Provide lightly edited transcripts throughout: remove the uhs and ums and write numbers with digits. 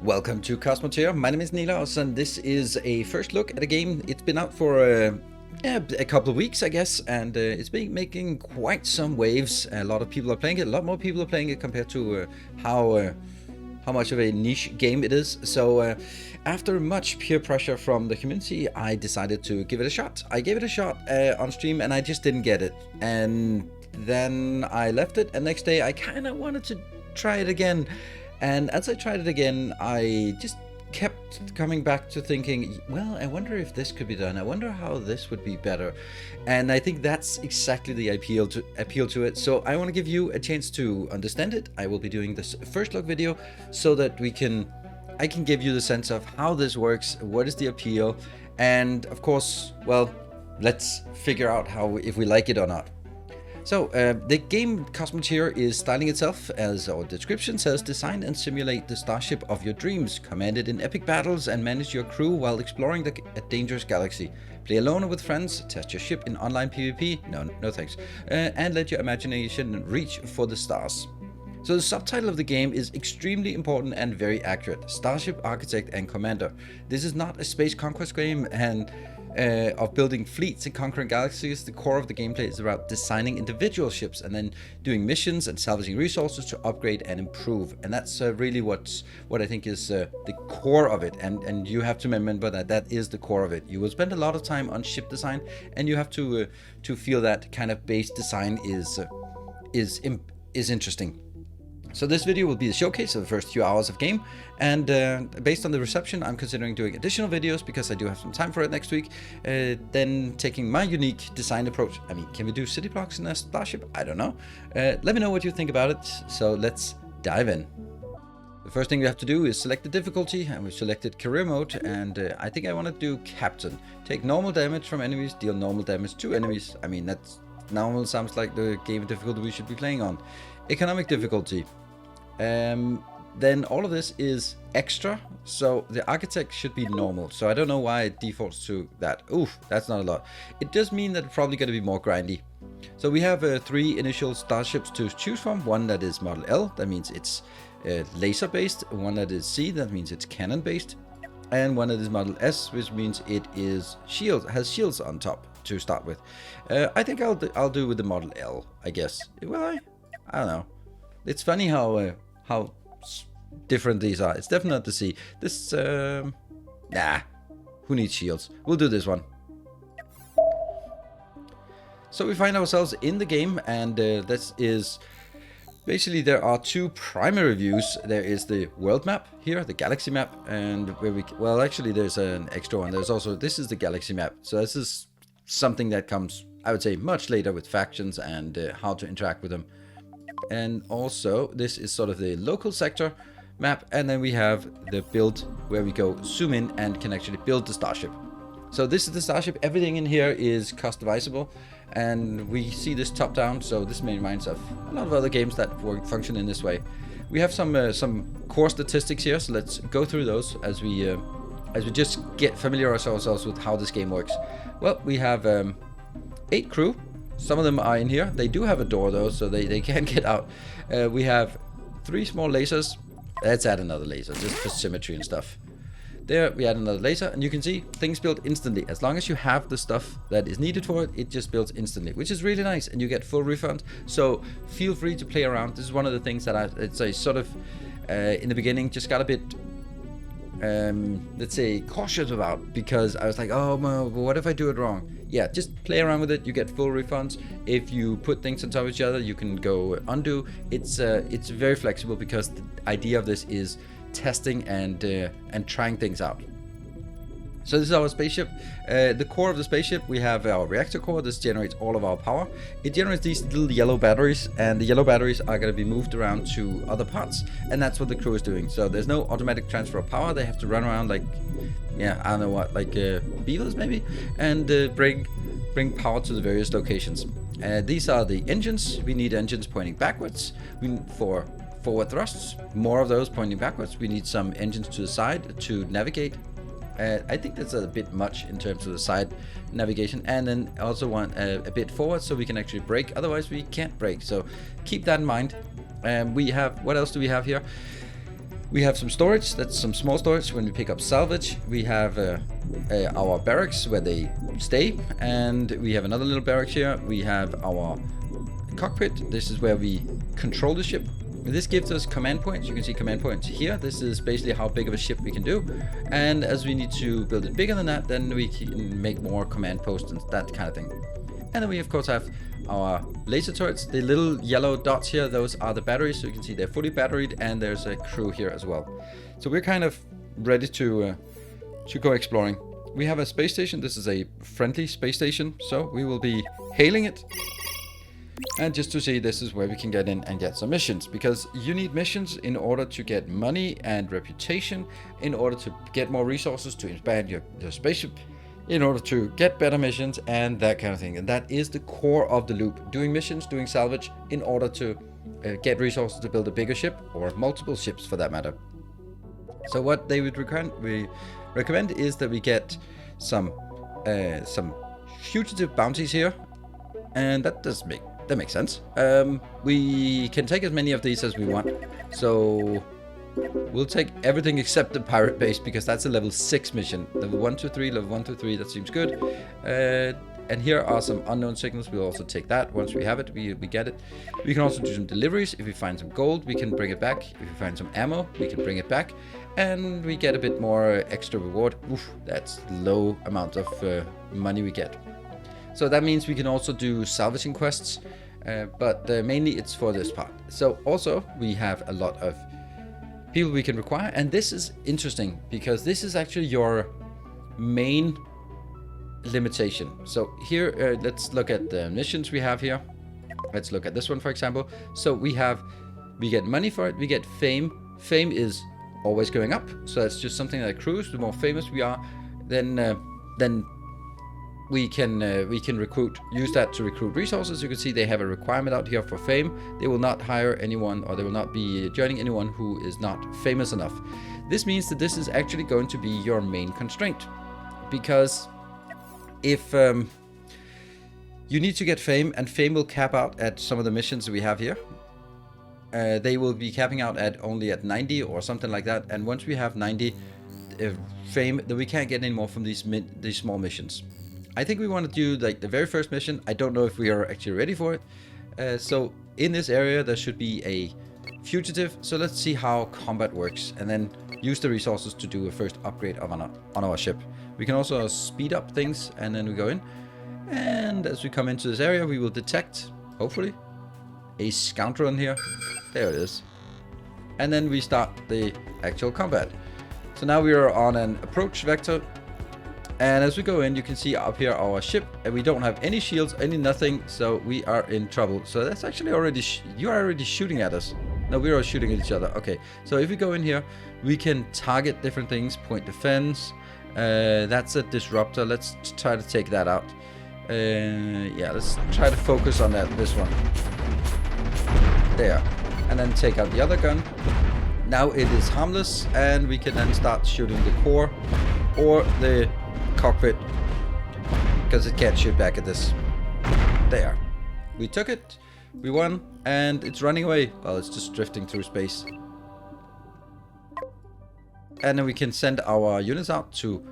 Welcome to Cosmoteer. My name is Nilaus, and this is a first look at a game. It's been out for a couple of weeks, I guess, and it's been making quite some waves. A lot of people are playing it. A lot more people are playing it compared to how much of a niche game it is. So after much peer pressure from the community, I decided to give it a shot. I gave it a shot on stream, and I just didn't get it. And then I left it, and next day I kind of wanted to try it again. And as I tried it again, I just kept coming back to thinking, well, I wonder if this could be done. I wonder how this would be better. And I think that's exactly the appeal to it. So I want to give you a chance to understand it. I will be doing this first look video so that I can give you the sense of how this works, what is the appeal, and of course, well, let's figure out if we like it or not. So, the game Cosmoteer is styling itself, as our description says, design and simulate the starship of your dreams, command it in epic battles and manage your crew while exploring a dangerous galaxy. Play alone or with friends, test your ship in online PvP, no thanks, and let your imagination reach for the stars. So the subtitle of the game is extremely important and very accurate, Starship, Architect and Commander. This is not a space conquest game and of building fleets and conquering galaxies. The core of the gameplay is about designing individual ships and then doing missions and salvaging resources to upgrade and improve. And that's really what I think is the core of it. And you have to remember that is the core of it. You will spend a lot of time on ship design, and you have to feel that kind of base design is interesting. So this video will be the showcase of the first few hours of game, and based on the reception, I'm considering doing additional videos because I do have some time for it next week. Then taking my unique design approach. I mean, can we do city blocks in a Starship? I don't know. Let me know what you think about it. So let's dive in. The first thing we have to do is select the difficulty, and we've selected career mode, and I think I want to do captain. Take normal damage from enemies, deal normal damage to enemies. I mean, that's normal sounds like the game difficulty we should be playing on. Economic difficulty. Then all of this is extra, so the architect should be normal. So I don't know why it defaults to that. Oof, that's not a lot. It does mean that it's probably going to be more grindy. So we have 3 initial starships to choose from. One that is model L, that means it's laser based. One that is C, that means it's cannon based. And one that is model S, which means it is has shields on top to start with. I think I'll do with the model L, I guess. Will I don't know. It's funny how different these are. It's definitely not the C. This, nah. Who needs shields? We'll do this one. So we find ourselves in the game, and this is... Basically, there are 2 primary views. There is the world map here, the galaxy map, and well, actually, there's an extra one. There's also... This is the galaxy map. So this is something that comes, I would say, much later with factions and how to interact with them. And also, this is sort of the local sector map, and then we have the build where we go zoom in and can actually build the starship. So this is the starship. Everything in here is customizable, and we see this top down, so this reminds of a lot of other games that function in this way. We have some core statistics here, so let's go through those as we just familiarize ourselves with how this game works. Well, we have 8 crew. Some of them are in here. They do have a door though, so they can get out. We have 3 small lasers. Let's add another laser, just for symmetry and stuff. There we add another laser, and you can see things build instantly. As long as you have the stuff that is needed for it, it just builds instantly, which is really nice, and you get full refund. So feel free to play around. This is one of the things that I'd say sort of in the beginning just got a bit let's say cautious about, because I was like, oh no, what if I do it wrong? Yeah, just play around with it. You get full refunds. If you put things on top of each other, you can go undo. It's very flexible, because the idea of this is testing and trying things out. So this is our spaceship. The core of the spaceship, we have our reactor core. This generates all of our power. It generates these little yellow batteries, and the yellow batteries are going to be moved around to other parts, and that's what the crew is doing. So there's no automatic transfer of power. They have to run around like, yeah, I don't know what, like beavers maybe, and bring power to the various locations. These are the engines. We need engines pointing backwards. For forward thrusts, more of those pointing backwards. We need some engines to the side to navigate. I think that's a bit much in terms of the side navigation, and then also want a bit forward so we can actually brake. Otherwise we can't brake, so keep that in mind. We have, what else do we have here? We have some storage, that's some small storage when we pick up salvage. We have our barracks where they stay, and we have another little barracks here. We have our cockpit, this is where we control the ship. This gives us command points. You can see command points here. This is basically how big of a ship we can do. And as we need to build it bigger than that, then we can make more command posts and that kind of thing. And then we of course have our laser turrets. The little yellow dots here, those are the batteries. So you can see they're fully batteried, and there's a crew here as well. So we're kind of ready to go exploring. We have a space station. This is a friendly space station, so we will be hailing it. And just to see, this is where we can get in and get some missions, because you need missions in order to get money and reputation, in order to get more resources to expand your spaceship, in order to get better missions and that kind of thing. And that is the core of the loop, doing missions, doing salvage in order to get resources to build a bigger ship, or multiple ships for that matter. So what they would recommend is that we get some fugitive bounties here, and that makes sense. We can take as many of these as we want, so we'll take everything except the pirate base, because that's a level 6 mission. Level 1 to 3, level 1 to 3, that seems good. And here are some unknown signals. We'll also take that once we have it. We get it. We can also do some deliveries. If we find some gold, we can bring it back. If we find some ammo, we can bring it back, and we get a bit more extra reward. Oof, that's low amount of money we get. So that means we can also do salvaging quests, but mainly it's for this part. So also we have a lot of people we can require, and this is interesting because this is actually your main limitation. So here, let's look at the missions we have here. Let's look at this one, for example. So we get money for it, we get fame. Fame is always going up, so it's just something that accrues. The more famous we are, then we can use that to recruit resources. You can see they have a requirement out here for fame. They will not hire anyone, or they will not be joining anyone who is not famous enough. This means that this is actually going to be your main constraint, because if you need to get fame, and fame will cap out at some of the missions we have here. They will be capping out at only at 90 or something like that, and once we have 90 fame, then we can't get any more from these small missions. I think we want to do like the very first mission. I don't know if we are actually ready for it. So in this area there should be a fugitive. So let's see how combat works, and then use the resources to do a first upgrade on our ship. We can also speed up things, and then we go in. And as we come into this area, we will detect, hopefully, a scoundrel in here. There it is. And then we start the actual combat. So now we are on an approach vector. And as we go in, you can see up here our ship, and we don't have any shields, any nothing, so we are in trouble. So that's actually already, you are already shooting at us. No, we are shooting at each other. Okay, so if we go in here, we can target different things, point defense. That's a disruptor. Let's try to take that out. Yeah, let's try to focus on this one. There. And then take out the other gun. Now it is harmless, and we can then start shooting the core or the cockpit, because it can't shoot back at this. There. We took it, we won, and it's running away. Well, it's just drifting through space. And then we can send our units out to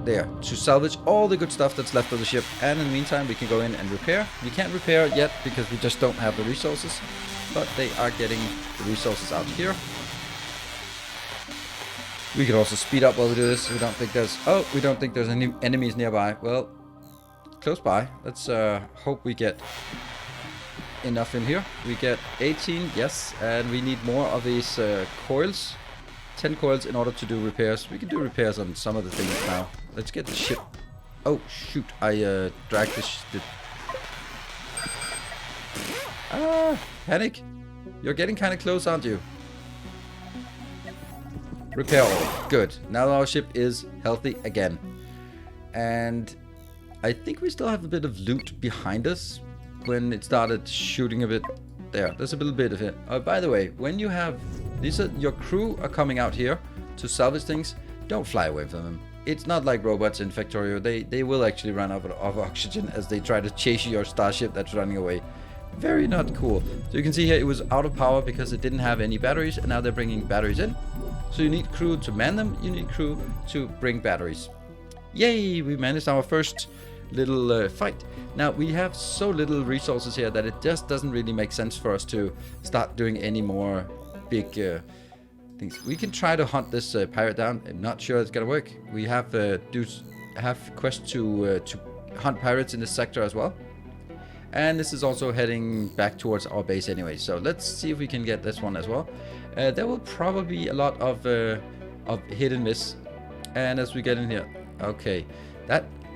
there to salvage all the good stuff that's left of the ship. And in the meantime, we can go in and repair. We can't repair it yet because we just don't have the resources, but they are getting the resources out here. We can also speed up while we do this. We don't think there's any enemies nearby. Well, close by. Let's hope we get enough in here. We get 18, yes, and we need more of these coils. 10 coils in order to do repairs. We can do repairs on some of the things now. Let's get the ship. Oh shoot! I dragged the. Panic! You're getting kind of close, aren't you? Repair all. Good. Now our ship is healthy again. And I think we still have a bit of loot behind us when it started shooting a bit. There's a little bit of it. Oh, by the way, when you have... your crew are coming out here to salvage things. Don't fly away from them. It's not like robots in Factorio. They will actually run out of oxygen as they try to chase your starship that's running away. Very not cool. So you can see here it was out of power because it didn't have any batteries, and now they're bringing batteries in. So you need crew to man them, you need crew to bring batteries. Yay, we managed our first little fight. Now we have so little resources here that it just doesn't really make sense for us to start doing any more big things. We can try to hunt this pirate down. I'm not sure it's gonna work. We have quests to hunt pirates in this sector as well. And this is also heading back towards our base anyway. So let's see if we can get this one as well. There will probably be a lot of hit and miss. And as we get in here, okay,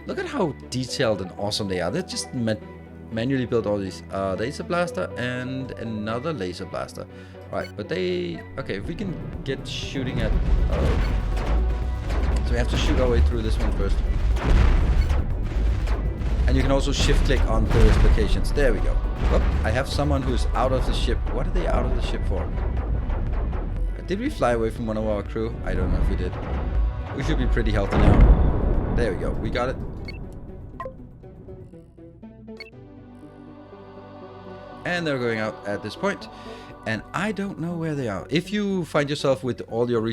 look at how detailed and awesome they are. They're just manually built all these. Laser blaster and another laser blaster. All right, but okay, if we can get shooting at. So we have to shoot our way through this one first. And you can also shift click on various locations. There we go. Oh, I have someone who's out of the ship. What are they out of the ship for? Did we fly away from one of our crew? I don't know if we did. We should be pretty healthy now. There we go. We got it. And they're going out at this point. And I don't know where they are. If you find yourself with all your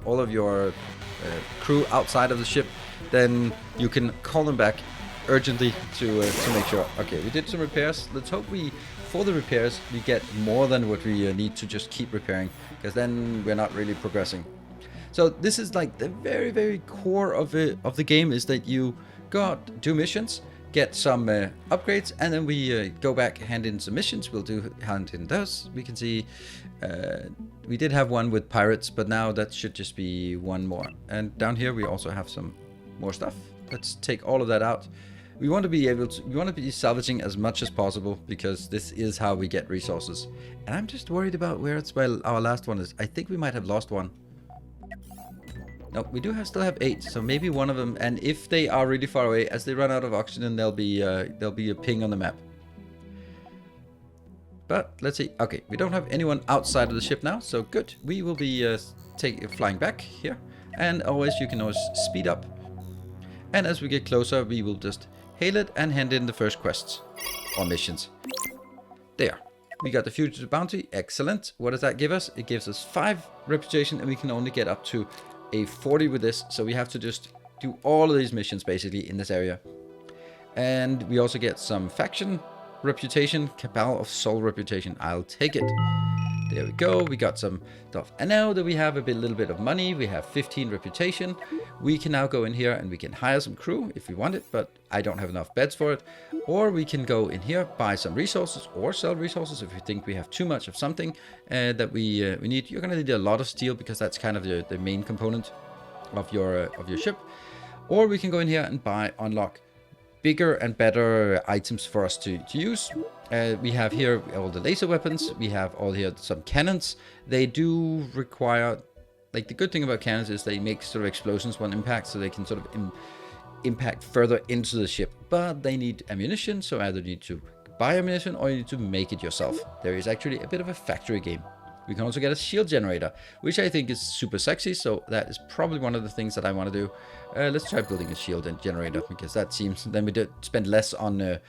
all of your crew outside of the ship, then you can call them back urgently to make sure. Okay, we did some repairs. Let's hope for the repairs we get more than what we need to just keep repairing, because then we're not really progressing. So this is like the very, very core of the game, is that you go out, do missions, get some upgrades, and then we go back, hand in some missions. We'll hand in those. We can see we did have one with pirates, but now that should just be one more. And down here we also have some more stuff. Let's take all of that out. We want to be salvaging as much as possible, because this is how we get resources. And I'm just worried about where our last one is. I think we might have lost one. No, we still have 8, so maybe one of them. And if they are really far away, as they run out of oxygen, there'll be a ping on the map. But let's see. Okay, we don't have anyone outside of the ship now, so good. We will be flying back here, and you can always speed up. And as we get closer, we will just hail it and hand in the first quests or missions. There. We got the fugitive bounty. Excellent. What does that give us? It gives us 5 reputation, and we can only get up to a 40 with this. So we have to just do all of these missions basically in this area. And we also get some faction reputation, Cabal of Soul reputation. I'll take it. There we go. We got some stuff. And now that we have a little bit of money, we have 15 reputation. We can now go in here and we can hire some crew if we want it, but I don't have enough beds for it. Or we can go in here, buy some resources, or sell resources if we think we have too much of something that we need. You're going to need a lot of steel, because that's kind of the main component of your ship. Or we can go in here and unlock bigger and better items for us to use. We have here all the laser weapons. We have all here some cannons. They do require, like, the good thing about cannons is they make sort of explosions when impact, so they can sort of impact further into the ship. But they need ammunition, so either you need to buy ammunition or you need to make it yourself. There is actually a bit of a factory game. We can also get a shield generator, which I think is super sexy, so that is probably one of the things that I want to do. Let's try building a shield generator, because that seems, then we did spend less on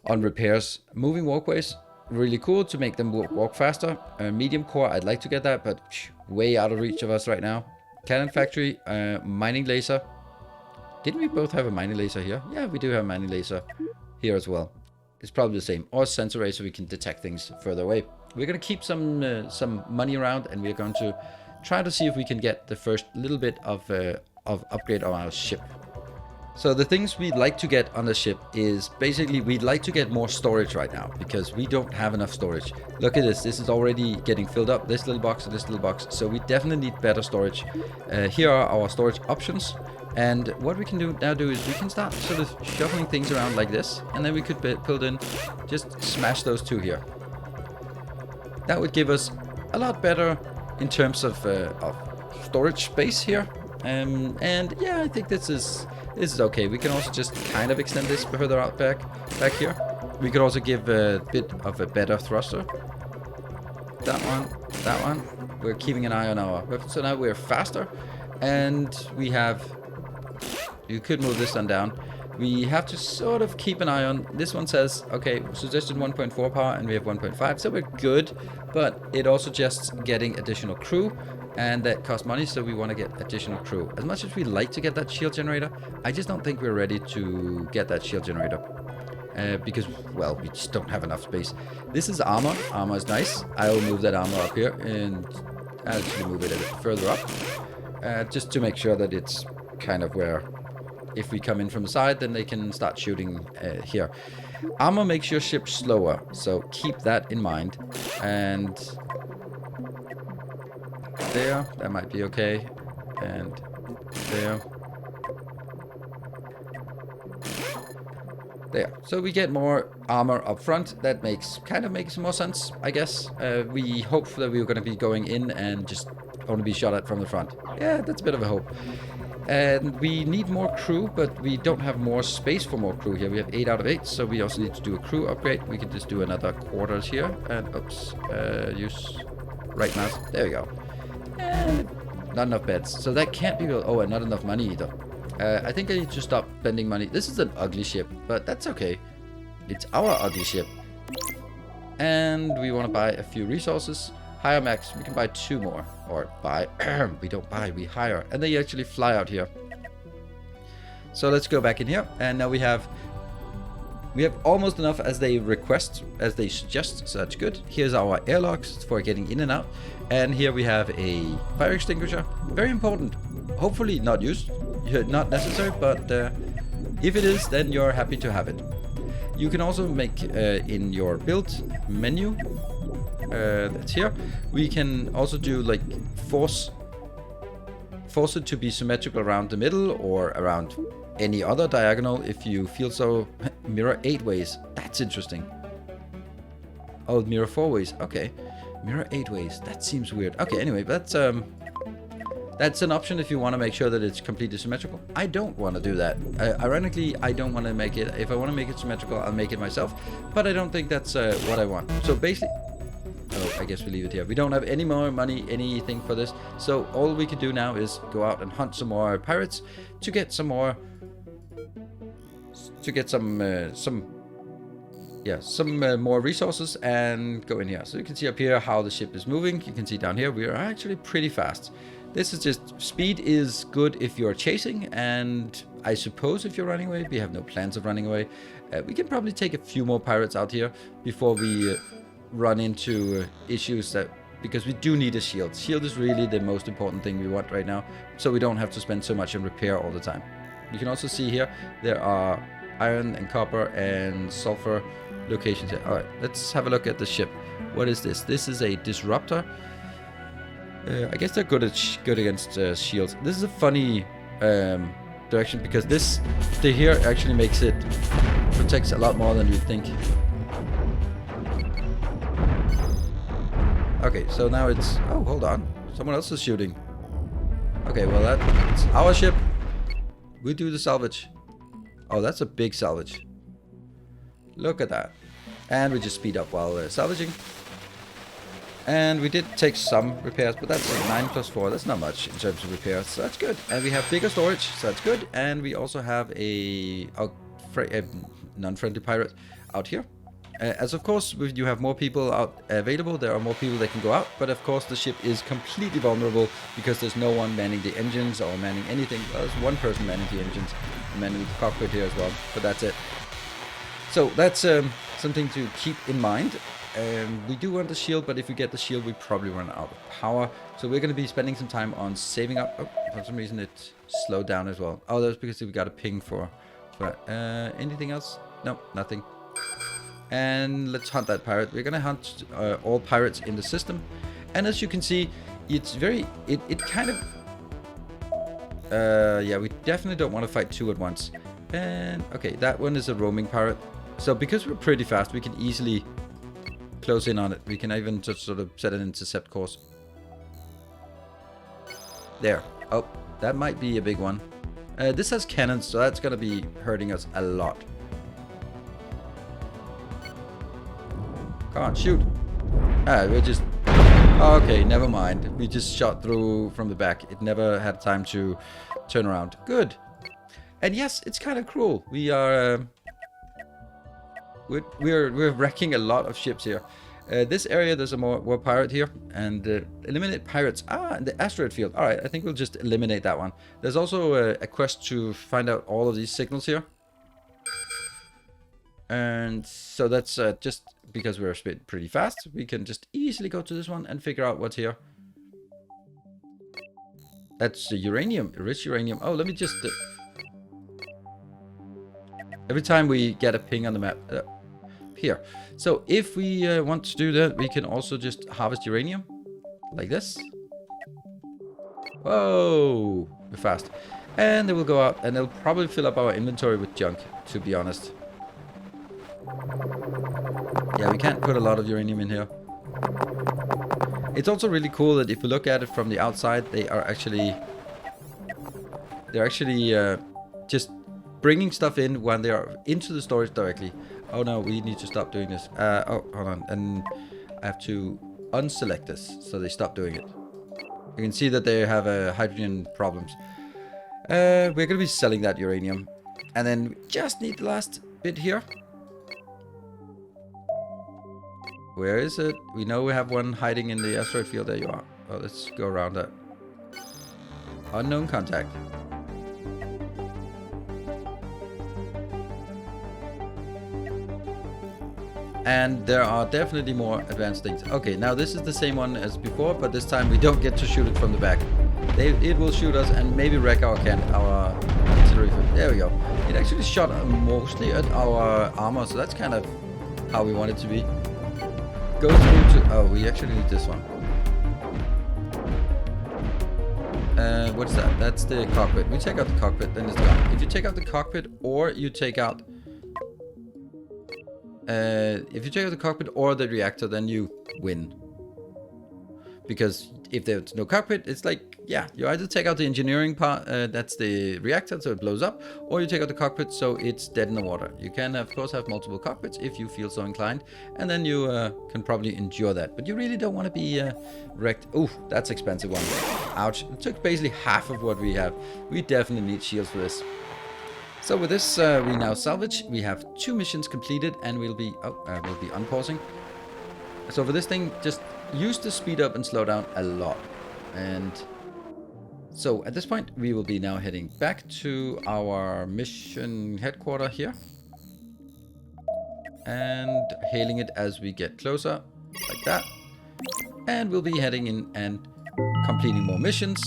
repairs. Moving walkways, really cool to make them walk faster. Medium core, I'd like to get that, but way out of reach of us right now. Cannon factory, mining laser. Didn't we both have a mining laser here? Yeah, we do have a mining laser here as well. It's probably the same. Or sensor array, so we can detect things further away. We're going to keep some money around, and we're going to try to see if we can get the first little bit of upgrade on our ship. So the things we'd like to get on the ship is basically we'd like to get more storage right now, because we don't have enough storage. Look at this. This is already getting filled up. This little box and this little box. So we definitely need better storage. Here are our storage options. And what we can now do is we can start sort of shuffling things around like this. And then we could build in, just smash those two here. That would give us a lot better in terms of storage space here. And yeah, I think this is okay. We can also just kind of extend this further out back here. We could also give a bit of a better thruster. That one. We're keeping an eye on our weapons. So now we're faster, and we have. You could move this one down. we have to sort of keep an eye on. This one says, okay, suggested 1.4 power, and we have 1.5, so we're good, but it also suggests getting additional crew, and that costs money, so we want to get additional crew. As much as we like to get that shield generator, I just don't think we're ready to get that shield generator. Because, well, we just don't have enough space. This is armor. Armor is nice. I will move that armor up here, and actually move it a bit further up. Just to make sure that it's kind of where, if we come in from the side, then they can start shooting here. Armor makes your ship slower, so keep that in mind. And there, that might be okay. And there. There. So we get more armor up front. That kind of makes more sense, I guess. We hope that we were going to be going in and just only be shot at from the front. Yeah, that's a bit of a hope. And we need more crew, but we don't have more space for more crew here. We have 8 out of 8, so we also need to do a crew upgrade. We can just do another quarters here. And, oops, use right mouse. There we go. And not enough beds. So that can't be... Oh, and not enough money either. I think I need to stop spending money. This is an ugly ship, but that's okay. It's our ugly ship. And we want to buy a few resources. Hire max. We can buy 2 more. Or buy. We don't buy, we hire. And they actually fly out here. So let's go back in here. And now we have almost enough as they request, as they suggest. So that's good. Here's our airlocks for getting in and out. And here we have a fire extinguisher. Very important. Hopefully not used. Not necessary, but if it is, then you're happy to have it. You can also make in your build menu, that's here, we can also do like force it to be symmetrical around the middle or around any other diagonal if you feel so. Mirror 8 ways, that's interesting. Oh, mirror 4 ways, okay. Mirror 8 ways, that seems weird. Okay, anyway, that's an option if you want to make sure that it's completely symmetrical. I don't want to do that. Ironically, I don't want to make it. If I want to make it symmetrical, I'll make it myself. But I don't think that's what I want. So basically... Oh, I guess we leave it here. We don't have any more money, anything for this. So all we can do now is go out and hunt some more pirates to get some more... To get some more resources and go in here. So you can see up here how the ship is moving. You can see down here we are actually pretty fast. This is just, speed is good if you're chasing, and I suppose if you're running away. We have no plans of running away. We can probably take a few more pirates out here before we run into issues because we do need a shield. Shield is really the most important thing we want right now, so we don't have to spend so much on repair all the time. You can also see here, there are iron and copper and sulfur locations here. Alright, let's have a look at the ship. What is this? This is a disruptor. I guess they're good against shields. This is a funny direction because the here actually makes it protects a lot more than you'd think. Okay, so now it's... Oh, hold on. Someone else is shooting. Okay, well that's our ship. We do the salvage. Oh, that's a big salvage. Look at that. And we just speed up while salvaging. And we did take some repairs, but that's 9 plus 4. That's not much in terms of repairs, so that's good. And we have bigger storage, so that's good. And we also have a non-friendly pirate out here. As of course, if you have more people out available, there are more people that can go out. But of course, the ship is completely vulnerable because there's no one manning the engines or manning anything. Well, there's one person manning the engines and manning the cockpit here as well, but that's it. So that's something to keep in mind. We do want the shield, but if we get the shield, we probably run out of power. So we're going to be spending some time on saving up. Oh, for some reason it slowed down as well. Oh, that's because we got a ping for that. Anything else? No, nothing. And let's hunt that pirate. We're going to hunt all pirates in the system. And as you can see, it's very... It kind of... yeah, we definitely don't want to fight 2 at once. And, okay, that one is a roaming pirate. So because we're pretty fast, we can easily... close in on it. We can even just sort of set an intercept course. There. Oh, that might be a big one. This has cannons, so that's going to be hurting us a lot. Come on, shoot. We're just... Okay, never mind. We just shot through from the back. It never had time to turn around. Good. And yes, it's kind of cruel. We are we're wrecking a lot of ships here. This area, there's a more pirate here, and eliminate pirates. In the asteroid field. All right, I think we'll just eliminate that one. There's also a quest to find out all of these signals here, and so that's just because we're pretty fast. We can just easily go to this one and figure out what's here. That's uranium, rich uranium. Oh, let me just. Every time we get a ping on the map. Here. So if we want to do that, we can also just harvest uranium like this. Whoa, we're fast. And then we'll go out and it'll probably fill up our inventory with junk, to be honest. Yeah, we can't put a lot of uranium in here. It's also really cool that if you look at it from the outside, they're actually just bringing stuff in when they are into the storage directly. Oh no, we need to stop doing this. Oh, hold on. And I have to unselect this so they stop doing it. You can see that they have hydrogen problems. We're going to be selling that uranium. And then we just need the last bit here. Where is it? We know we have one hiding in the asteroid field. There you are. Oh, let's go around that. Unknown contact. And there are definitely more advanced things. Okay, now this is the same one as before, but this time we don't get to shoot it from the back. It will shoot us and maybe wreck our artillery. There we go. It actually shot mostly at our armor, so that's kind of how we want it to be. Go through to... Oh, we actually need this one. What's that? That's the cockpit. We take out the cockpit, then it's gone. If you take out the cockpit or you take out... if you take out the cockpit or the reactor, then you win. Because if there's no cockpit, it's like, yeah, you either take out the engineering part, that's the reactor, so it blows up, or you take out the cockpit, so it's dead in the water. You can, of course, have multiple cockpits if you feel so inclined, and then you can probably endure that. But you really don't want to be wrecked. Ooh, that's expensive one. Ouch. It took basically half of what we have. We definitely need shields for this. So with this, we now salvage. We have 2 missions completed, and we'll be unpausing. So for this thing, just use the speed up and slow down a lot. And so at this point, we will be now heading back to our mission headquarters here. And hailing it as we get closer, like that. And we'll be heading in and completing more missions.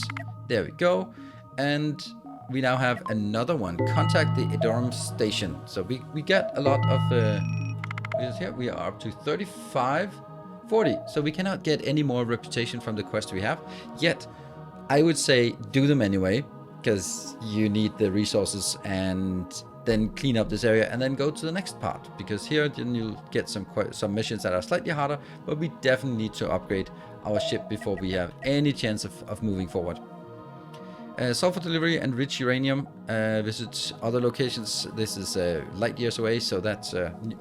There we go. And we now have another one. Contact the Edorum station. So we get a lot of here. We are up to 35, 40. So we cannot get any more reputation from the quest we have. Yet, I would say do them anyway, because you need the resources, and then clean up this area and then go to the next part. Because here then you'll get some missions that are slightly harder, but we definitely need to upgrade our ship before we have any chance of moving forward. Sulfur delivery and rich uranium. Visit other locations. This is light years away, so that's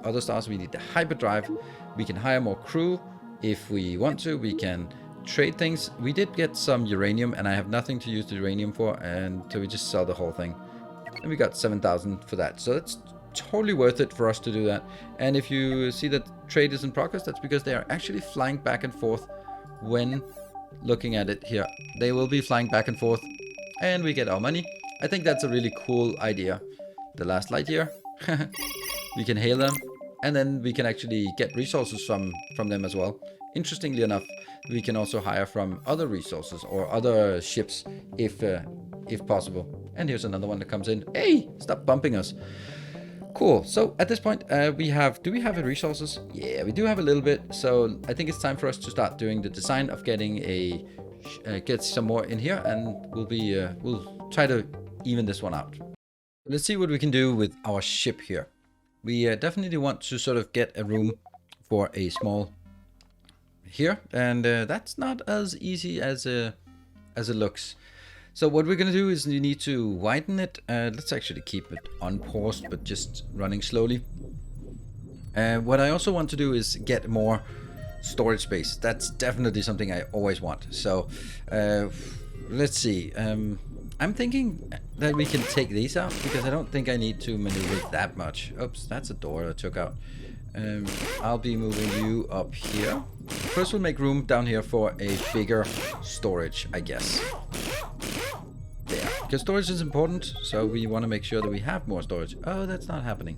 other stars. We need the hyperdrive. We can hire more crew if we want to. We can trade things. We did get some uranium, and I have nothing to use the uranium for, and so we just sell the whole thing. And we got 7,000 for that, so it's totally worth it for us to do that. And if you see that trade is in progress, that's because they are actually flying back and forth when looking at it here. They will be flying back and forth, and we get our money. I think that's a really cool idea. The last light year, we can hail them, and then we can actually get resources from them as well. Interestingly enough, we can also hire from other resources or other ships if possible. And here's another one that comes in. Hey, stop bumping us. Cool. So at this point, do we have resources? Yeah, we do have a little bit. So I think it's time for us to start doing the design of getting get some more in here, and we'll try to even this one out. Let's see what we can do with our ship here. We definitely want to sort of get a room for a small here, and that's not as easy as it looks. So what we're gonna do is you need to widen it. Let's actually keep it unpaused, but just running slowly. What I also want to do is get more storage space. That's definitely something I always want. So let's see. I'm thinking that we can take these out because I don't think I need to maneuver that much. Oops, that's a door I took out. I'll be moving you up here. First, we'll make room down here for a bigger storage, I guess. There, because storage is important, so we want to make sure that we have more storage. Oh, that's not happening.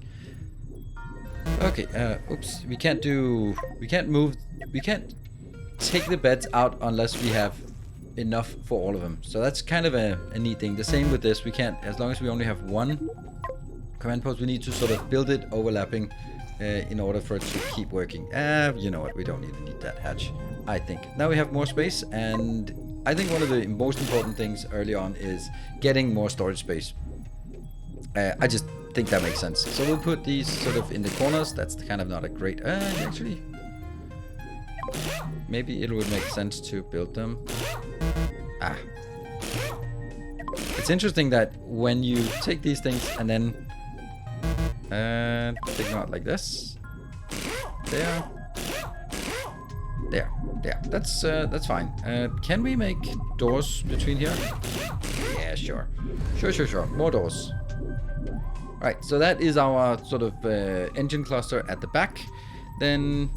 Okay, oops, we can't take the beds out unless we have enough for all of them. So that's kind of a neat thing. The same with this, we can't, as long as we only have one command post, we need to sort of build it overlapping in order for it to keep working. You know what, we don't even need that hatch, I think. Now we have more space, and I think one of the most important things early on is getting more storage space. I just think that makes sense. So we'll put these sort of in the corners. That's kind of not a great... actually, maybe it would make sense to build them. It's interesting that when you take these things and then take them out like this. There. That's fine. Can we make doors between here? Yeah, sure. Sure. More doors. Right, so that is our sort of engine cluster at the back. Then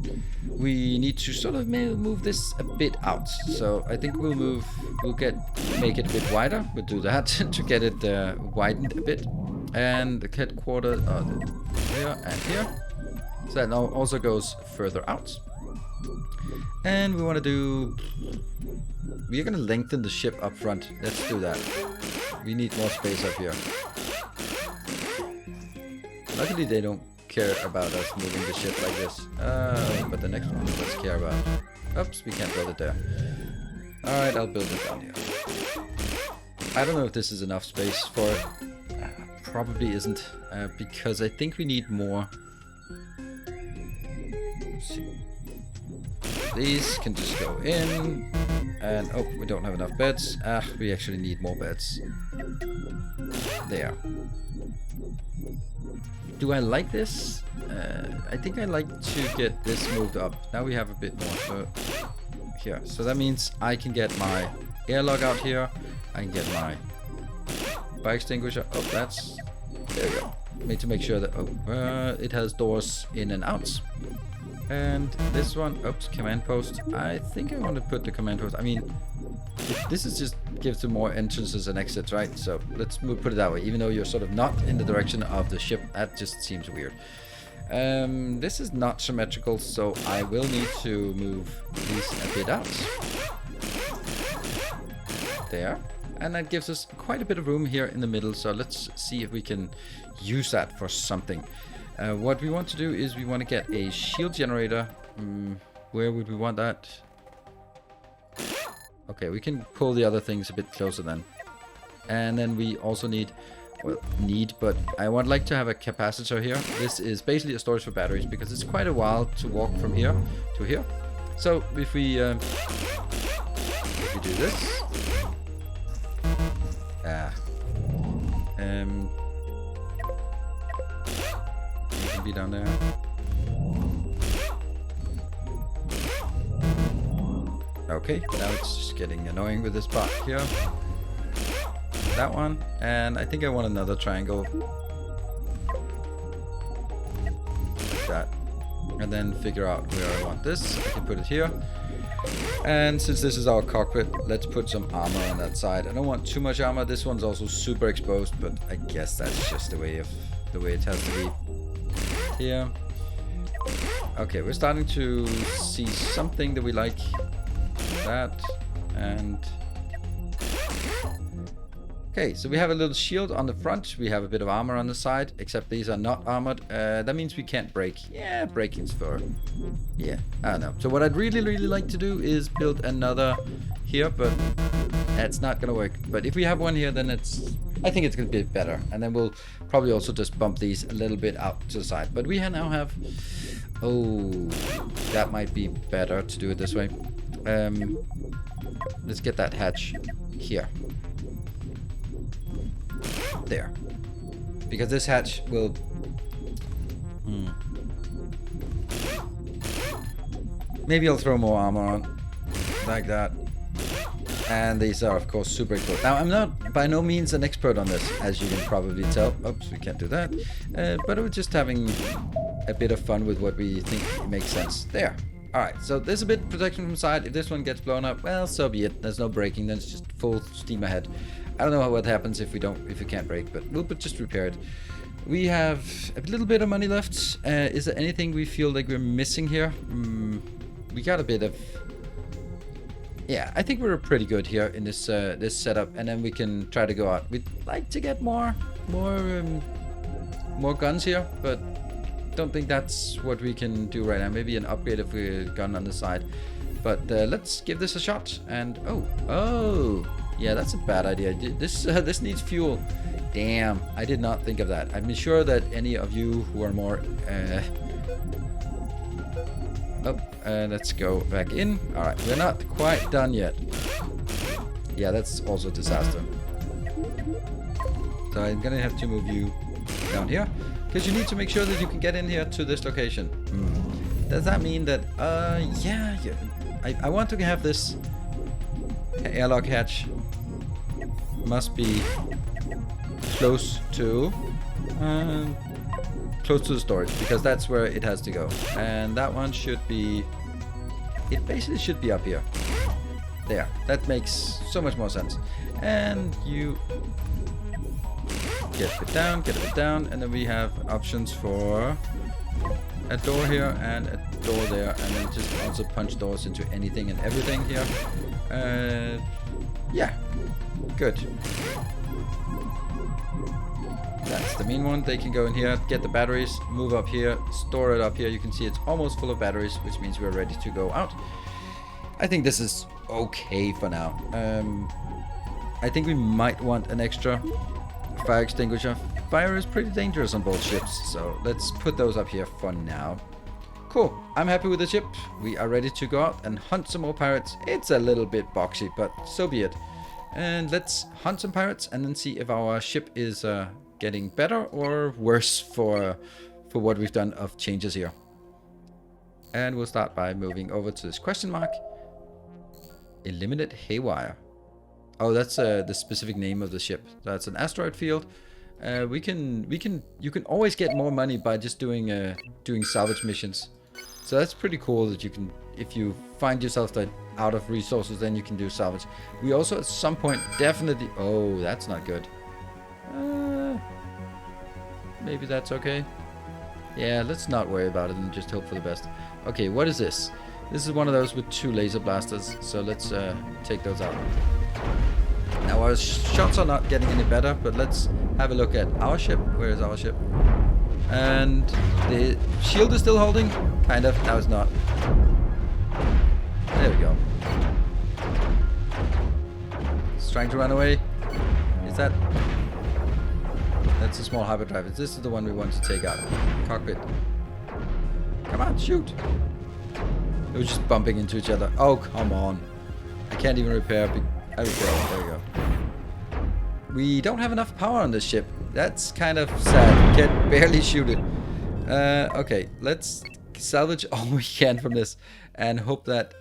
we need to sort of move this a bit out. So I think we'll make it a bit wider. We'll do that to get it widened a bit. And the headquarters here and here. So that now also goes further out. And we want to do... We're going to lengthen the ship up front. Let's do that. We need more space up here. Luckily they don't care about us moving the ship like this. But the next one let's care about. Oops, we can't build it there. Alright, I'll build it down here. I don't know if this is enough space for it. Probably isn't. Because I think we need more. Let's see. These can just go in. And oh, we don't have enough beds. We actually need more beds. There. Do I like this? I think I like to get this moved up. Now we have a bit more. So here. So that means I can get my airlock out here. I can get my fire extinguisher. Oh, that's... There we go. Need to make sure that it has doors in and out. And this one, oops, command post. I think I want to put the command post. I mean, this is just gives you more entrances and exits, right? So we'll put it that way. Even though you're sort of not in the direction of the ship, that just seems weird. This is not symmetrical, so I will need to move these a bit out. There. And that gives us quite a bit of room here in the middle. So let's see if we can use that for something. What we want to do is we want to get a shield generator. Where would we want that? Okay, we can pull the other things a bit closer then. And then we also need, but I would like to have a capacitor here. This is basically a storage for batteries because it's quite a while to walk from here to here. So if we do this, you can be down there. Okay, now it's just getting annoying with this part here. That one, and I think I want another triangle. Like that. And then figure out where I want this. I can put it here. And since this is our cockpit, let's put some armor on that side. I don't want too much armor. This one's also super exposed, but I guess that's just the way it has to be. Here. Okay, we're starting to see something that we like. That and okay, so we have a little shield on the front. We have a bit of armor on the side, except these are not armored. That means we can't break. Yeah, breaking's for... Yeah, I don't know. So what I'd really like to do is build another here, but that's not gonna work. But if we have one here, then I think it's gonna be better. And then we'll probably also just bump these a little bit out to the side. But we now have... Oh, that might be better to do it this way. Let's get that hatch here. There. Because this hatch will... Maybe I'll throw more armor on. Like that. And these are, of course, super important. Now, I'm not by no means an expert on this, as you can probably tell. Oops, we can't do that. But we're just having a bit of fun with what we think makes sense. There. Alright, so there's a bit of protection from side. If this one gets blown up, well, so be it. There's no braking, then it's just full steam ahead. I don't know what happens if we can't brake, but we'll just repair it. We have a little bit of money left. Is there anything we feel like we're missing here? We got a bit of... Yeah, I think we're pretty good here in this this setup, and then we can try to go out. We'd like to get more guns here, but don't think that's what we can do right now. Maybe an upgrade of a gun on the side, but let's give this a shot. And oh, yeah, that's a bad idea. This needs fuel. Damn, I did not think of that. I'm sure that any of you who are more let's go back in. Alright, we're not quite done yet. Yeah, that's also a disaster. So I'm gonna have to move you down here, because you need to make sure that you can get in here to this location. Does that mean that, yeah, I want to have this airlock hatch must be close to the storage, because that's where it has to go. And that one should be... It basically should be up here. There. That makes so much more sense. And you... Get it down, and then we have options for a door here and a door there, and then just also punch doors into anything and everything here. Yeah. Good. That's the mean one. They can go in here, get the batteries, move up here, store it up here. You can see it's almost full of batteries, which means we're ready to go out. I think this is okay for now. I think we might want an extra fire extinguisher. Fire is pretty dangerous on both ships, so let's put those up here for now. Cool. I'm happy with the ship. We are ready to go out and hunt some more pirates. It's a little bit boxy, but so be it. And let's hunt some pirates and then see if our ship is... getting better or worse for what we've done of changes here. And we'll start by moving over to this question mark. Eliminate Haywire. Oh, that's the specific name of the ship. That's an asteroid field. You can always get more money by just doing salvage missions. So that's pretty cool that you can, if you find yourself that out of resources, then you can do salvage. We also at some point definitely... Oh, that's not good. Maybe that's okay. Yeah, let's not worry about it and just hope for the best. Okay, what is this? This is one of those with 2 laser blasters, so let's take those out. Now our shots are not getting any better, but let's have a look at our ship. Where is our ship? And the shield is still holding, kind of. Now it's not. There we go. It's trying to run away. Is that... That's a small hyperdrive. This is the one we want to take out. Cockpit. Come on, shoot. It was just bumping into each other. Oh, come on. I can't even repair. I repair. There we go. We don't have enough power on this ship. That's kind of sad. We can barely shoot it. Okay, let's salvage all we can from this and hope that...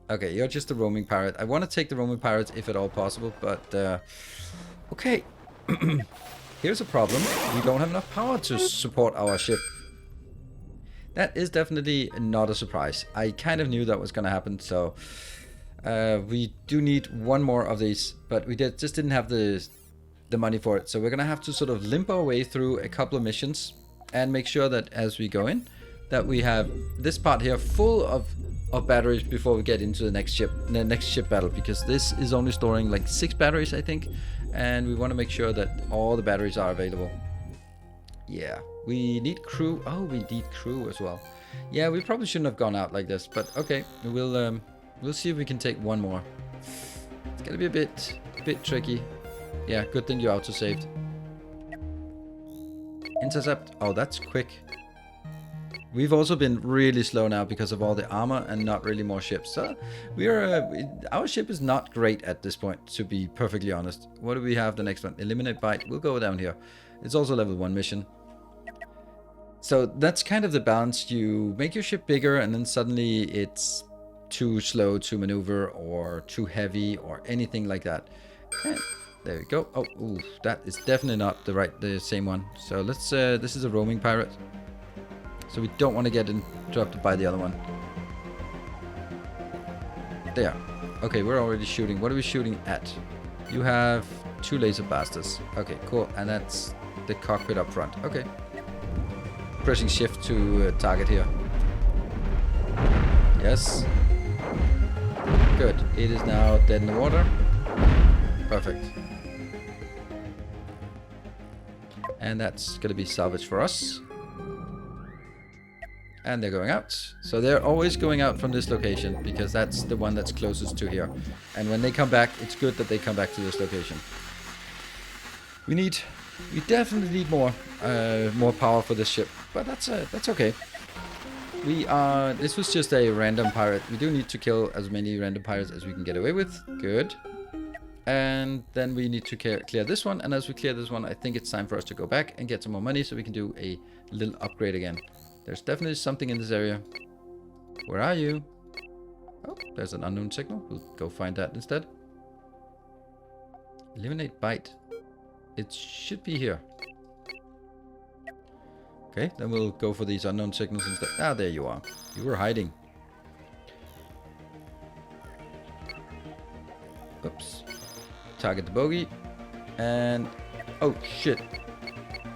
Okay, you're just a roaming pirate. I want to take the roaming pirates if at all possible, but... Okay. Here's a problem. We don't have enough power to support our ship. That is definitely not a surprise. I kind of knew that was going to happen, so we do need one more of these, but we just didn't have the money for it. So we're going to have to sort of limp our way through a couple of missions and make sure that as we go in, that we have this part here full of batteries before we get into the next ship battle, because this is only storing like 6 batteries, I think. And we want to make sure that all the batteries are available. Yeah, we need crew. Oh, we need crew as well. Yeah, we probably shouldn't have gone out like this, but okay, we'll see if we can take one more. It's gonna be a bit tricky. Yeah, good thing you auto-saved. Intercept. Oh, that's quick. We've also been really slow now because of all the armor and not really more ships. So our ship is not great at this point, to be perfectly honest. What do we have the next one? Eliminate bite. We'll go down here. It's also level 1 mission. So that's kind of the balance. You make your ship bigger and then suddenly it's too slow to maneuver or too heavy or anything like that. And there we go. Oh, ooh, that is definitely not the same one. So let's, this is a roaming pirate. So we don't want to get interrupted by the other one. There. Okay, we're already shooting. What are we shooting at? You have 2 laser blasters. Okay, cool. And that's the cockpit up front. Okay. Pressing shift to target here. Yes. Good. It is now dead in the water. Perfect. And that's going to be salvage for us. And they're going out. So they're always going out from this location because that's the one that's closest to here. And when they come back, it's good that they come back to this location. We definitely need more power for this ship, but that's okay. This was just a random pirate. We do need to kill as many random pirates as we can get away with. Good. And then we need to clear this one. And as we clear this one, I think it's time for us to go back and get some more money so we can do a little upgrade again. There's definitely something in this area. Where are you? Oh, there's an unknown signal. We'll go find that instead. Eliminate bite. It should be here. Okay, then we'll go for these unknown signals instead. Ah, there you are. You were hiding. Oops. Target the bogey. And... oh, shit.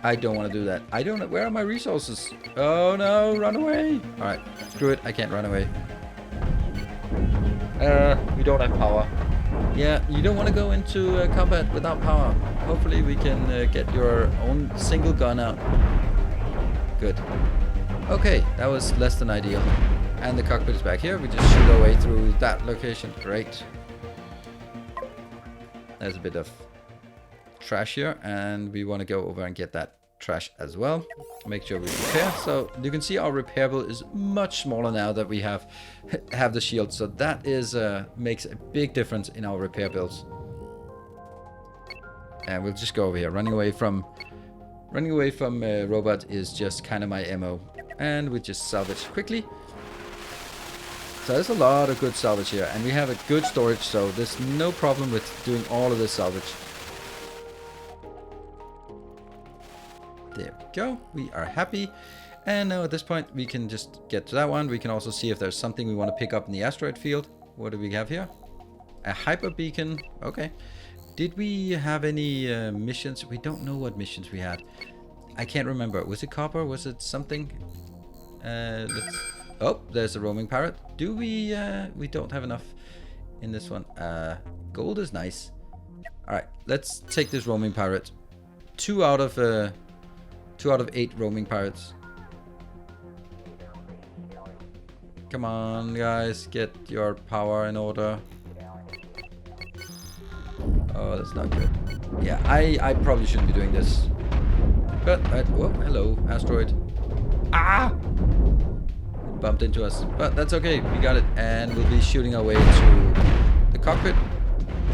I don't want to do that. I don't know. Where are my resources? Oh, no. Run away. All right. Screw it. I can't run away. We don't have power. Yeah, you don't want to go into combat without power. Hopefully we can get your own single gun out. Good. Okay, that was less than ideal. And the cockpit is back here. We just shoot our way through that location. Great. There's a bit of trash here, and we want to go over and get that trash as well. Make sure we repair. So you can see our repair bill is much smaller now that we have the shield. So that is makes a big difference in our repair bills. And we'll just go over here. Running away from robot is just kind of my MO. And we just salvage quickly. So there's a lot of good salvage here, and we have a good storage, so there's no problem with doing all of this salvage. There we go. We are happy. And now at this point, we can just get to that one. We can also see if there's something we want to pick up in the asteroid field. What do we have here? A hyper beacon. Okay. Did we have any missions? We don't know what missions we had. I can't remember. Was it copper? Was it something? Oh, there's a roaming pirate. Do we? We don't have enough in this one. Gold is nice. All right, let's take this roaming pirate. 2 out of 8 roaming pirates. Come on, guys, get your power in order. Oh, that's not good. Yeah, I probably shouldn't be doing this. But, whoa, hello, asteroid. Ah! It bumped into us. But that's okay, we got it. And we'll be shooting our way to the cockpit.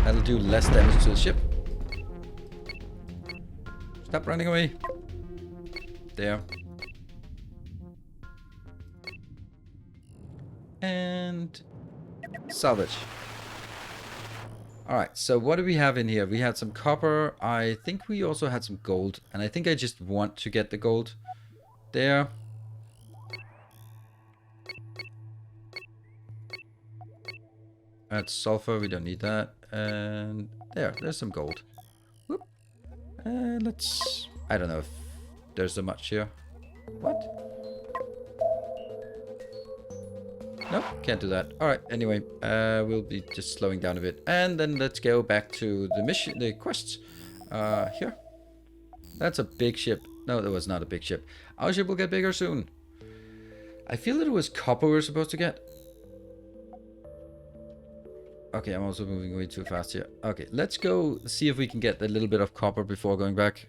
That'll do less damage to the ship. Stop running away. There. And salvage. Alright, so what do we have in here? We had some copper. I think we also had some gold. And I think I just want to get the gold. There. That's sulfur. We don't need that. And there's some gold. Whoop. Let's... I don't know if there's so much here. What? Nope, can't do that. Alright, anyway, we'll be just slowing down a bit. And then let's go back to the mission, the quests. Here. That's a big ship. No, that was not a big ship. Our ship will get bigger soon. I feel that it was copper we were supposed to get. Okay, I'm also moving way too fast here. Okay, let's go see if we can get a little bit of copper before going back.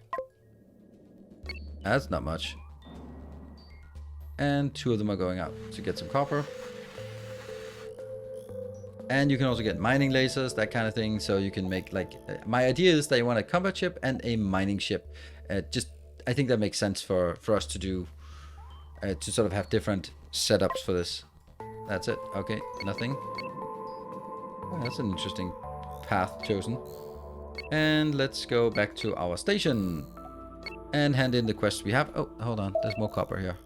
That's not much. And 2 of them are going out to get some copper. And you can also get mining lasers, that kind of thing. So you can make like... my idea is that you want a combat ship and a mining ship. I think that makes sense for us to do... to sort of have different setups for this. That's it. Okay, nothing. Oh, that's an interesting path chosen. And let's go back to our station and hand in the quest we have. Oh, hold on. There's more copper here.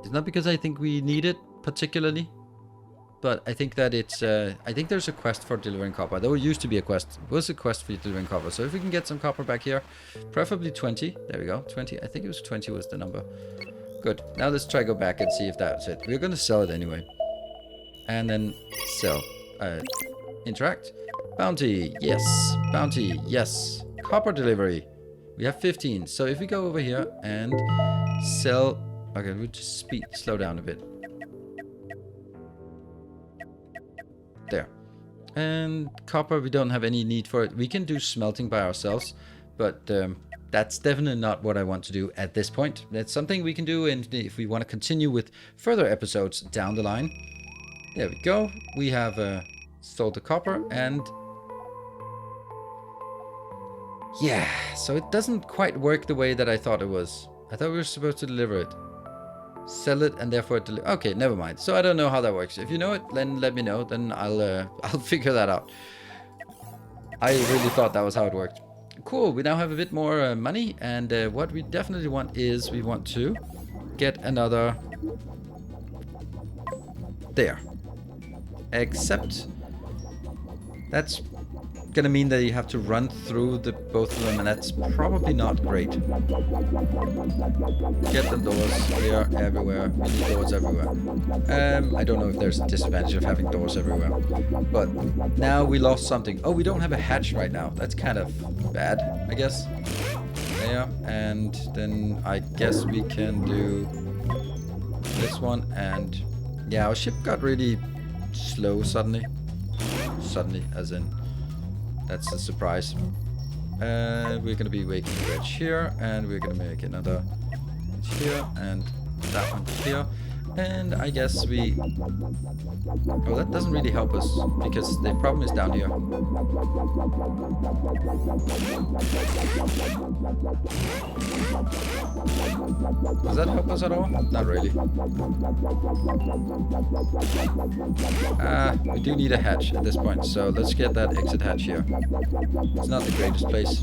It's not because I think we need it particularly, but I think that it's, I think there's a quest for delivering copper. There used to be a quest. It was a quest for delivering copper. So if we can get some copper back here, preferably 20. There we go. 20. I think it was 20 was the number. Good. Now let's try go back and see if that's it. We're going to sell it anyway. And then sell. Interact. Bounty. Yes. Bounty. Yes. Copper delivery. We have 15. So if we go over here and sell... Okay, we'll just slow down a bit. There. And copper, we don't have any need for it. We can do smelting by ourselves, but that's definitely not what I want to do at this point. That's something we can do if we want to continue with further episodes down the line. There we go. We have sold the copper and... Yeah, so it doesn't quite work the way that I thought it was. I thought we were supposed to deliver it. Sell it and therefore deliver. Okay, never mind. So I don't know how that works. If you know it, then let me know. Then I'll figure that out. I really thought that was how it worked. Cool. We now have a bit more money, and what we definitely want is we want to get another. There. Except that's gonna mean that you have to run through both of them, and that's probably not great. Get the doors here everywhere. We need doors everywhere. I don't know if there's a disadvantage of having doors everywhere, but now we lost something. Oh, we don't have a hatch right now. That's kind of bad, I guess. There, and then I guess we can do this one, and yeah, our ship got really slow suddenly. Suddenly, as in. That's a surprise. We're going to be making a wedge here, and we're going to make another wedge here, and that one here. And I guess we... Oh, that doesn't really help us, because the problem is down here. Does that help us at all? Not really. We do need a hatch at this point, so let's get that exit hatch here. It's not the greatest place.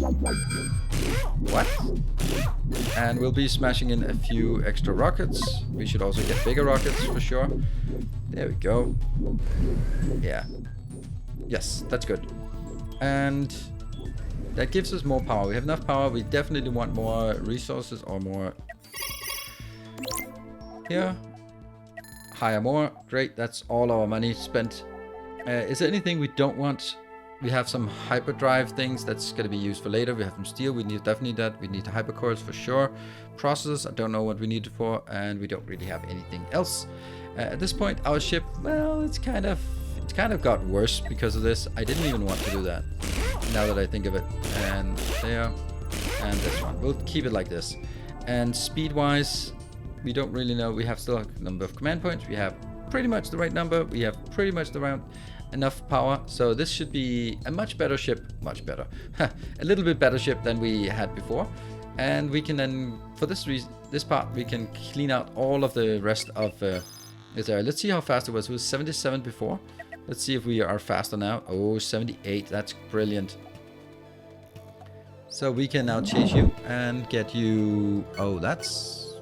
What? And we'll be smashing in a few extra rockets. We should also get bigger rockets for sure. There we go. Yeah. Yes, that's good. And that gives us more power. We have enough power. We definitely want more resources or more. Here. Hire more. Great. That's all our money spent. Is there anything we don't want? We have some hyperdrive things that's going to be used for later. We have some steel. We definitely need that. We need hypercores for sure. Processors, I don't know what we need it for. And we don't really have anything else. At this point, our ship, well, it's kind of got worse because of this. I didn't even want to do that. Now that I think of it. And there. And this one. We'll keep it like this. And speed-wise, we don't really know. We have still a number of command points. We have pretty much the right number. We have pretty much the right enough power, so this should be a much better ship. Much better. A little bit better ship than we had before. And we can then, for this reason, this part, we can clean out all of the rest of this area. Let's see how fast it was. It was 77 before. Let's see if we are faster now. Oh, 78. That's brilliant. So we can now chase you and get you... Oh, that's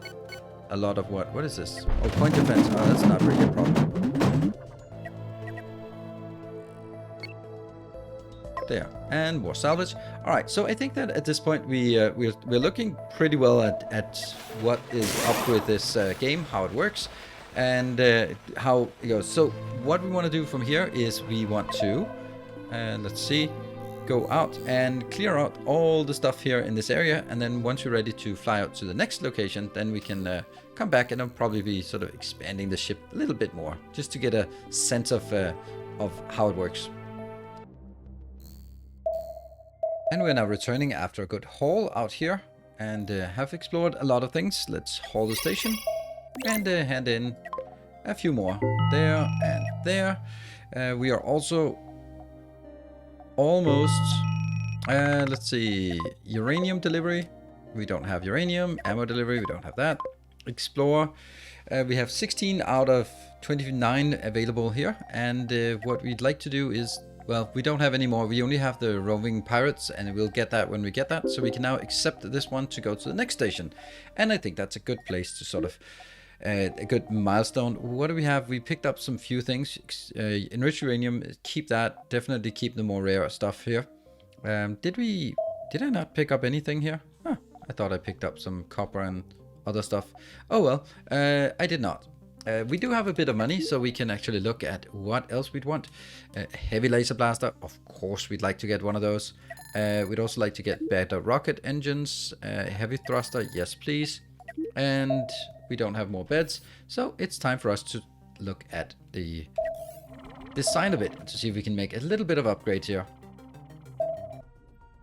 a lot of what? What is this? Oh, point defense. Oh, that's not really a problem. There, and more salvage. All right, so I think that at this point we're looking pretty well at what is up with this game, how it works, and how it goes. So what we want to do from here is we want to, let's see, go out and clear out all the stuff here in this area, and then once we're ready to fly out to the next location, then we can come back, and I'll probably be sort of expanding the ship a little bit more, just to get a sense of how it works. And we're now returning after a good haul out here and have explored a lot of things. Let's haul the station and hand in a few more there and there. We are also almost, let's see, uranium delivery. We don't have uranium. Ammo delivery, we don't have that. explore. We have 16 out of 29 available here, and what we'd like to do is, well, we don't have any more. We only have the roving pirates, and we'll get that when we get that. So we can now accept this one to go to the next station, and I think that's a good place to sort of a good milestone. What do we have? We picked up some few things. Enriched uranium, keep that. Definitely keep the more rare stuff here. Did I not pick up anything here? Huh, I thought I picked up some copper and other stuff. Oh well, I did not. We do have a bit of money, so we can actually look at what else we'd want. Heavy laser blaster, of course we'd like to get one of those. We'd also like to get better rocket engines. Heavy thruster, yes please. And we don't have more beds, so it's time for us to look at the design of it to see if we can make a little bit of upgrade here.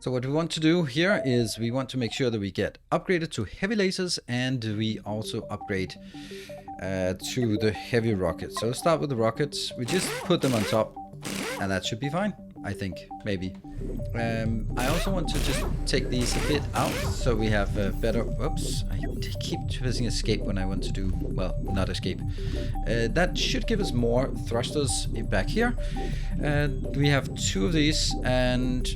So what we want to do here is we want to make sure that we get upgraded to heavy lasers, and we also upgrade to the heavy rockets. So start with the rockets. We just put them on top, and that should be fine, I think, maybe. I also want to just take these a bit out so we have better... Oops, I keep pressing escape when I want to do... Well, not escape. That should give us more thrusters back here. We have 2 of these, and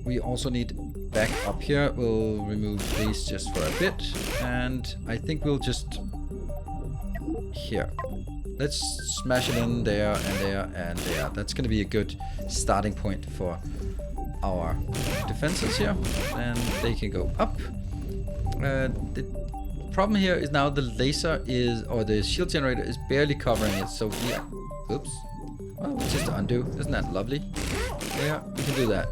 we also need back up here. We'll remove these just for a bit, and I think we'll just... Here. Let's smash it in there and there and there. That's going to be a good starting point for our defenses here, and they can go up. The problem here is now the laser is, or the shield generator is barely covering it, so yeah. Oops. Well, just undo. Isn't that lovely? Yeah, we can do that.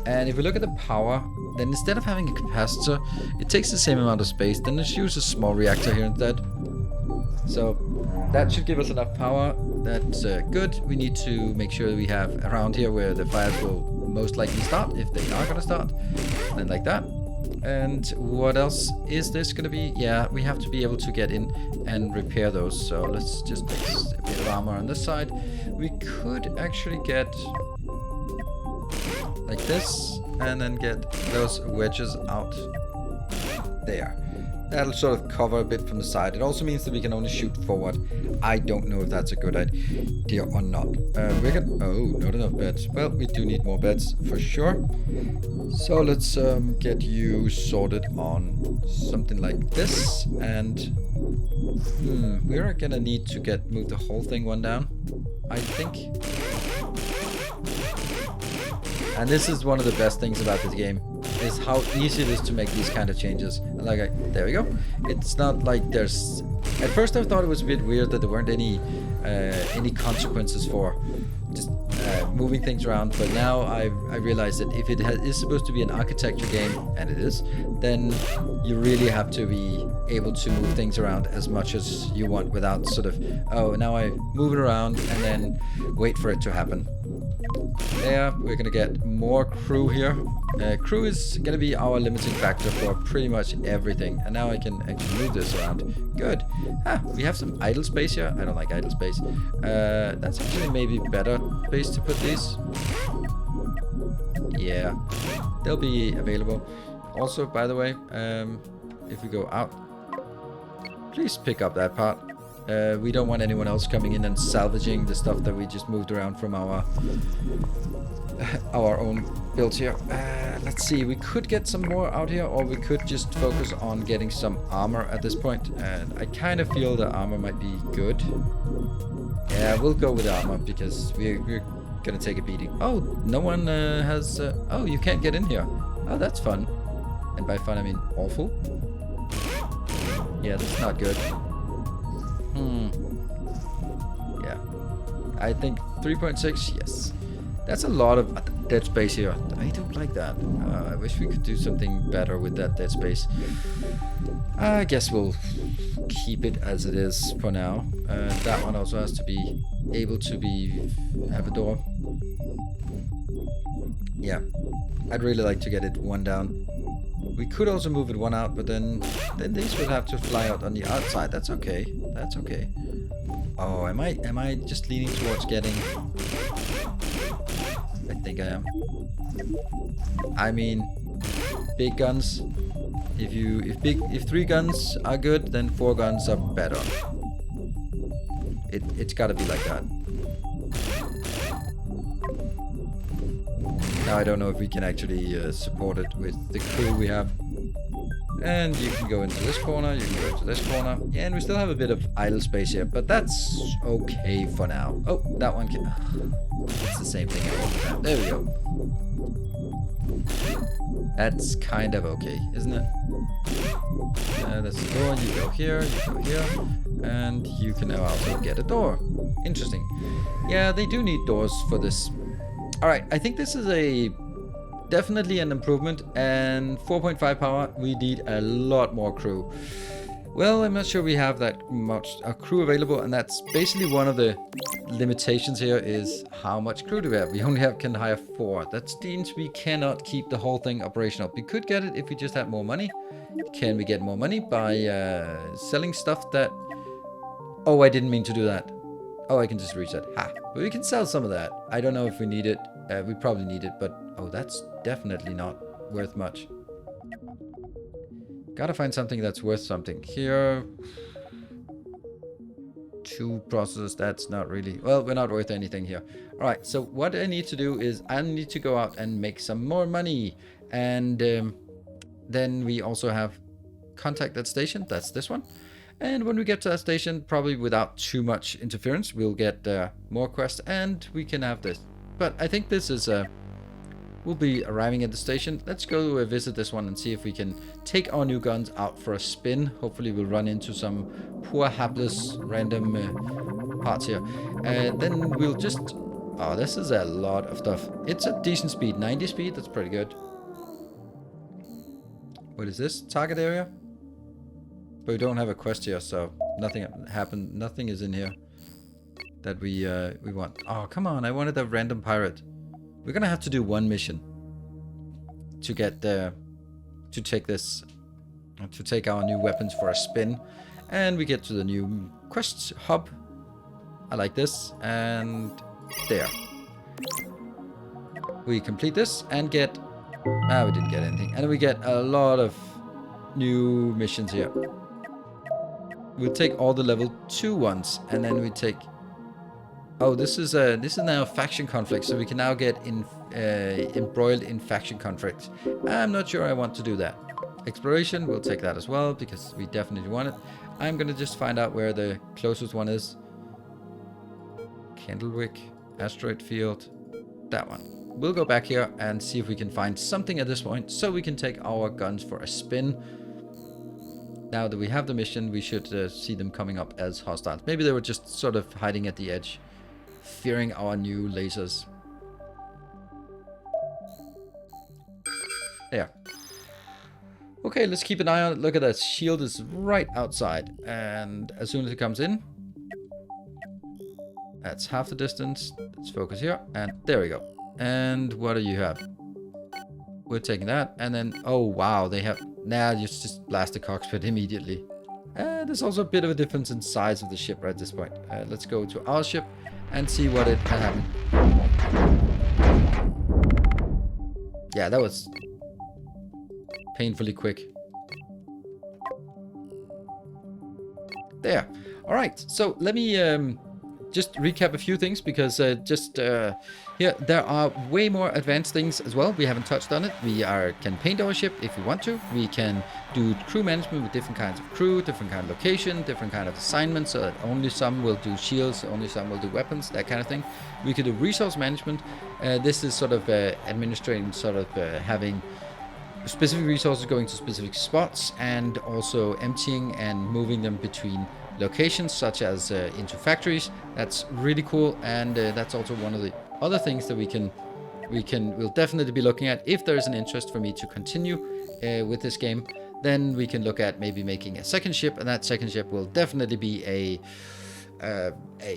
And if we look at the power, then instead of having a capacitor, it takes the same amount of space. Then let's use a small reactor here instead. So that should give us enough power. That's good. We need to make sure we have around here where the fires will most likely start, if they are going to start. And like that. And what else is this going to be? Yeah, we have to be able to get in and repair those. So let's just take a bit of armor on this side. We could actually get like this, and then get those wedges out there. That'll sort of cover a bit from the side. It also means that we can only shoot forward. I don't know if that's a good idea or not. We're gonna... Oh, not enough beds. Well, we do need more beds for sure. So let's get you sorted on something like this. And we're gonna need to move the whole thing one down, I think. And this is one of the best things about this game, is how easy it is to make these kind of changes. And like, there we go. It's not like there's... At first I thought it was a bit weird that there weren't any consequences for just moving things around, but now I realize that if it is supposed to be an architecture game, and it is, then you really have to be able to move things around as much as you want without sort of, oh, now I move it around and then wait for it to happen. There, we're gonna get more crew here. Crew is gonna be our limiting factor for pretty much everything. And now I can actually move this around. Good. We have some idle space here. I don't like idle space. That's actually maybe better place to put these. Yeah, they'll be available. Also, by the way, if we go out, please pick up that part. We don't want anyone else coming in and salvaging the stuff that we just moved around from our own build here. Let's see, we could get some more out here, or we could just focus on getting some armor at this point. And I kind of feel the armor might be good. Yeah, we'll go with armor because we're gonna take a beating. Oh, no one has... oh, you can't get in here. Oh, that's fun. And by fun, I mean awful. Yeah, that's not good. Yeah, I think 3.6, yes. That's a lot of dead space here. I don't like that. I wish we could do something better with that dead space. I guess we'll keep it as it is for now. That one also has to be able to have a door. Yeah, I'd really like to get it one down. We could also move it one out, but then these would have to fly out on the outside. That's okay. That's okay. Oh, am I just leaning towards getting... I think I am. I mean, big guns. If 3 guns are good, then 4 guns are better. It's gotta be like that. Now I don't know if we can actually support it with the crew we have. And you can go into this corner, you can go into this corner. Yeah, and we still have a bit of idle space here, but that's okay for now. Oh, that one can... It's the same thing all the time. There we go. That's kind of okay, isn't it? That's the door. You go here, and you can now also get a door. Interesting. Yeah, they do need doors for this. Alright, I think this is definitely an improvement, and 4.5 power, we need a lot more crew. Well, I'm not sure we have that much crew available, and that's basically one of the limitations here is how much crew do we have. We only can hire 4. That means we cannot keep the whole thing operational. We could get it if we just had more money. Can we get more money by selling stuff that... Oh, I didn't mean to do that. Oh, I can just reset. Ha! But we can sell some of that. I don't know if we need it. We probably need it, but... Oh, that's definitely not worth much. Gotta find something that's worth something. Here... 2 processors, that's not really... Well, we're not worth anything here. Alright, so what I need to do is I need to go out and make some more money. And then we also have contact that station. That's this one. And when we get to that station, probably without too much interference, we'll get more quests and we can have this. But I think this is... We'll be arriving at the station. Let's go visit this one and see if we can take our new guns out for a spin. Hopefully we'll run into some poor hapless random parts here. Then we'll just... Oh, this is a lot of stuff. It's a decent speed. 90 speed, that's pretty good. What is this? Target area? But we don't have a quest here, so nothing happened. Nothing is in here that we want. Oh, come on. I wanted a random pirate. We're gonna have to do one mission to get to take this, to take our new weapons for a spin, and we get to the new quest hub. I like this, and there. We complete this and get. We didn't get anything, and we get a lot of new missions here. We'll take all the level 2 ones, and then we take. Oh, this is now a faction conflict, so we can now get embroiled in faction conflicts. I'm not sure I want to do that. Exploration, we'll take that as well, because we definitely want it. I'm gonna just find out where the closest one is. Candlewick, asteroid field, that one. We'll go back here and see if we can find something at this point, so we can take our guns for a spin. Now that we have the mission, we should see them coming up as hostiles. Maybe they were just sort of hiding at the edge, fearing our new lasers. There. Okay, let's keep an eye on it. Look at that. Shield is right outside. And as soon as it comes in, that's half the distance. Let's focus here. And there we go. And what do you have? We're taking that. And then, oh, wow. They have... Nah, you just blast the cockpit immediately. There's also a bit of a difference in size of the ship right at this point. Let's go to our ship and see what it can happen. Yeah, that was painfully quick. There. All right. So let me just recap a few things, because here there are way more advanced things as well. We haven't touched on it. We can paint our ship if we want to. We can do crew management with different kinds of crew, different kind of location, different kind of assignments, so that only some will do shields, only some will do weapons, that kind of thing. We could do resource management. This is sort of administrating, sort of having specific resources going to specific spots, and also emptying and moving them between locations, such as into factories. That's really cool, and that's also one of the other things that we'll definitely be looking at. If there is an interest for me to continue with this game, then we can look at maybe making a second ship, and that second ship will definitely be a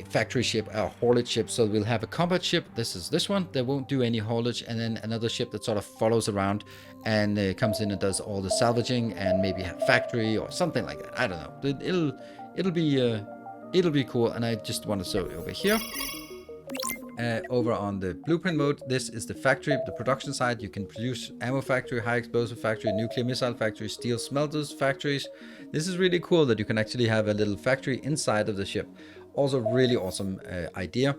factory ship, a haulage ship. So we'll have a combat ship. This is this one that won't do any haulage, and then another ship that sort of follows around and comes in and does all the salvaging, and maybe a factory or something like that. I don't know. It'll be cool. And I just want to show it over here. over on the blueprint mode, this is the factory, the production side. You can produce ammo factory, high explosive factory, nuclear missile factory, steel smelters factories. This is really cool that you can actually have a little factory inside of the ship. Also really awesome idea.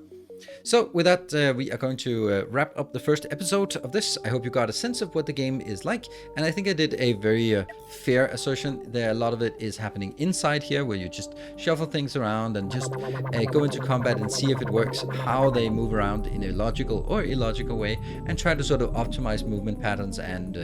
So with that, we are going to wrap up the first episode of this. I hope you got a sense of what the game is like, and I think I did a very fair assertion. There, a lot of it is happening inside here, where you just shuffle things around and just go into combat and see if it works, how they move around in a logical or illogical way, and try to sort of optimize movement patterns and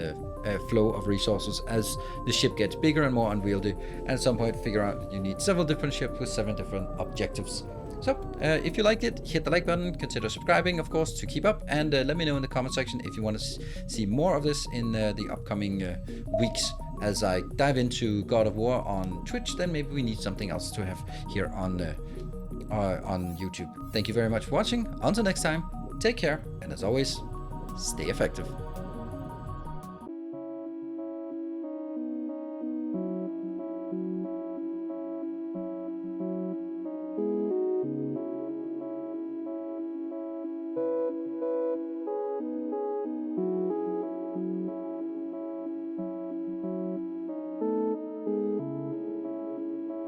flow of resources as the ship gets bigger and more unwieldy, and at some point figure out that you need several different ships with 7 different objectives. So, if you liked it, hit the like button, consider subscribing, of course, to keep up, and let me know in the comment section if you want to see more of this in the upcoming weeks. As I dive into God of War on Twitch, then maybe we need something else to have here on YouTube. Thank you very much for watching. Until next time, take care, and as always, stay effective.